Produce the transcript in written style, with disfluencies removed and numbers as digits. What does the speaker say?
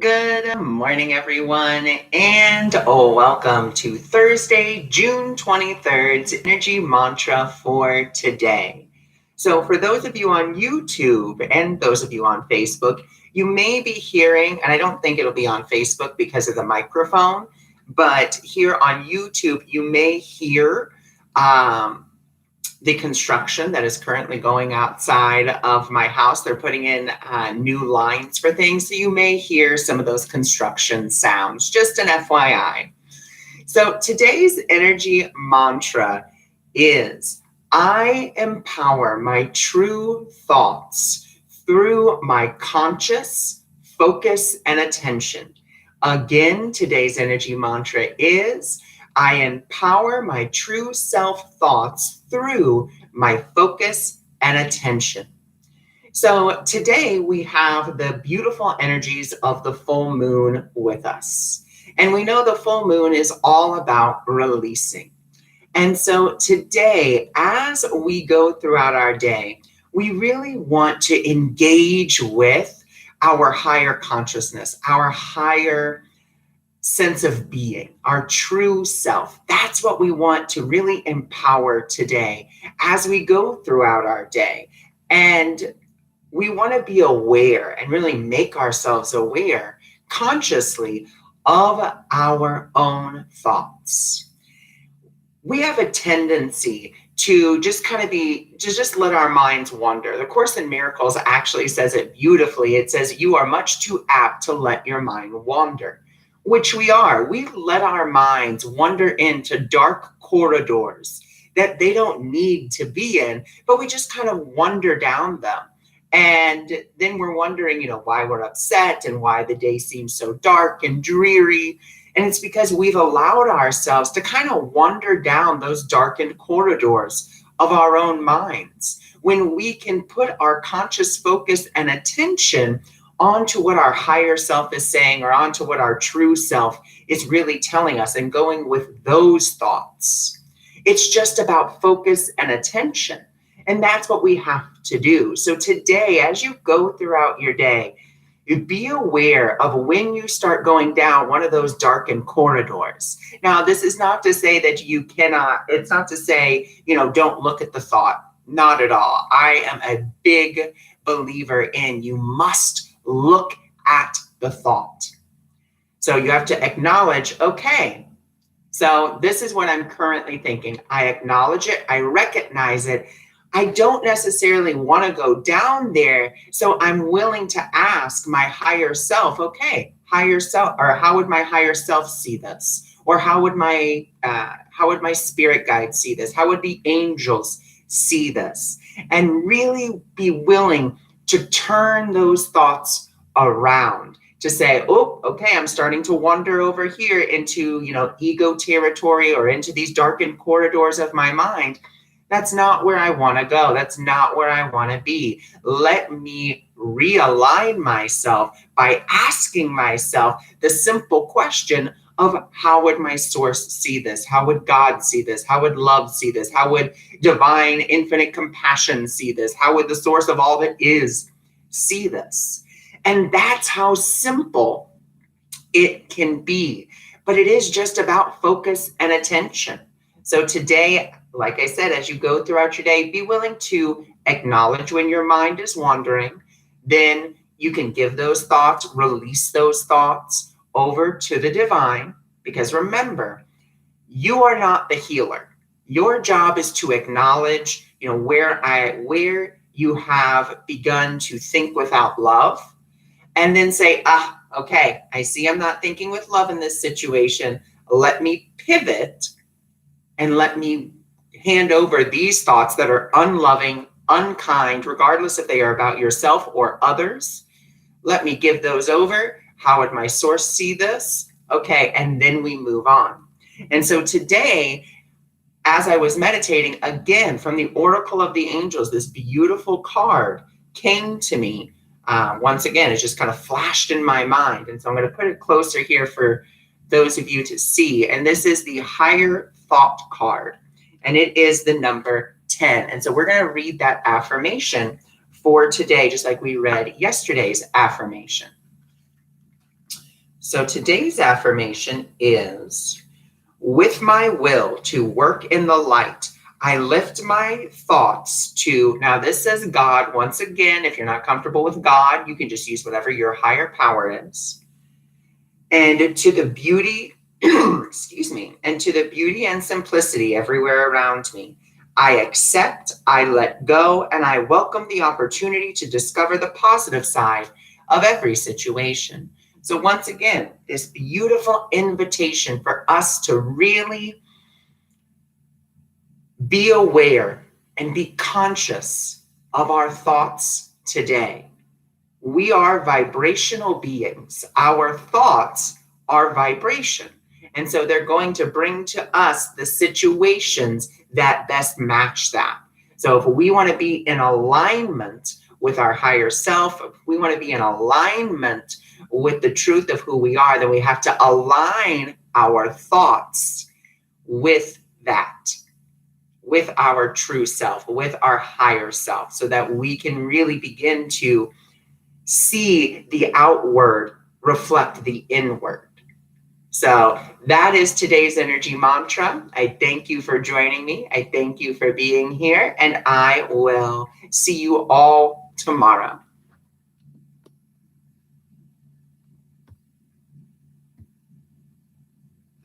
Good morning, everyone, and welcome to Thursday, June 23rd's Energy Mantra for today. So, for those of you on YouTube and those of you on Facebook, you may be hearing, and I don't think it'll be on Facebook because of the microphone, but here on YouTube, you may hear the construction that is currently going outside of my house. They're putting in new lines for things, so you may hear some of those construction sounds, just an FYI. So today's energy mantra is I empower my true thoughts through my conscious focus and attention. Again, today's energy mantra is I empower my true self thoughts through my focus and attention. So today we have the beautiful energies of the full moon with us. And we know the full moon is all about releasing. And so today, as we go throughout our day, we really want to engage with our higher consciousness, our higher sense of being, our true self. That's what we want to really empower today as we go throughout our day. And we want to be aware and really make ourselves aware consciously of our own thoughts. We have a tendency to just just let our minds wander. The Course in Miracles actually says it beautifully. It says, you are much too apt to let your mind wander, which we are. We let our minds wander into dark corridors that they don't need to be in, but we just kind of wander down them. And then we're wondering, why we're upset and why the day seems so dark and dreary. And it's because we've allowed ourselves to kind of wander down those darkened corridors of our own minds, when we can put our conscious focus and attention onto what our higher self is saying, or onto what our true self is really telling us, and going with those thoughts. It's just about focus and attention. And that's what we have to do. So today, as you go throughout your day, you be aware of when you start going down one of those darkened corridors. Now, this is not to say that you cannot, it's not to say, don't look at the thought. Not at all. I am a big believer in you must look at the thought. So you have to acknowledge, okay, so this is what I'm currently thinking. I acknowledge it. I recognize it. I don't necessarily want to go down there. So I'm willing to ask my higher self, okay, higher self, or how would my higher self see this? Or how would my spirit guide see this? How would the angels see this? And really be willing to turn those thoughts around, to say, oh, okay, I'm starting to wander over here into, ego territory, or into these darkened corridors of my mind. That's not where I want to go. That's not where I want to be. Let me realign myself by asking myself the simple question of, how would my source see this? How would God see this? How would love see this? How would divine infinite compassion see this? How would the source of all that is see this? And that's how simple it can be. But it is just about focus and attention. So today, like I said, as you go throughout your day, be willing to acknowledge when your mind is wandering. Then you can give those thoughts, release those thoughts over to the divine. Because remember, you are not the healer. Your job is to acknowledge, where you have begun to think without love, and then say, okay, I see I'm not thinking with love in this situation. Let me pivot and let me hand over these thoughts that are unloving, unkind, regardless if they are about yourself or others. Let me give those over. How would my source see this? Okay, and then we move on. And so today, as I was meditating, again, from the Oracle of the Angels, this beautiful card came to me. Once again, it just kind of flashed in my mind. And so I'm going to put it closer here for those of you to see. And this is the Higher Thought card. And it is the number 10. And so we're going to read that affirmation for today, just like we read yesterday's affirmation. So today's affirmation is: with my will to work in the light, I lift my thoughts to, now this says God. Once again, if you're not comfortable with God, you can just use whatever your higher power is. And to the beauty, excuse me, and to the beauty and simplicity everywhere around me. I accept, I let go, and I welcome the opportunity to discover the positive side of every situation. So, once again, this beautiful invitation for us to really be aware and be conscious of our thoughts today. We are vibrational beings. Our thoughts are vibration. And so they're going to bring to us the situations that best match that. So if we want to be in alignment with our higher self, if we want to be in alignment with the truth of who we are, then we have to align our thoughts with that, with our true self, with our higher self, so that we can really begin to see the outward reflect the inward. So that is today's energy mantra. I thank you for joining me. I thank you for being here, and I will see you all tomorrow.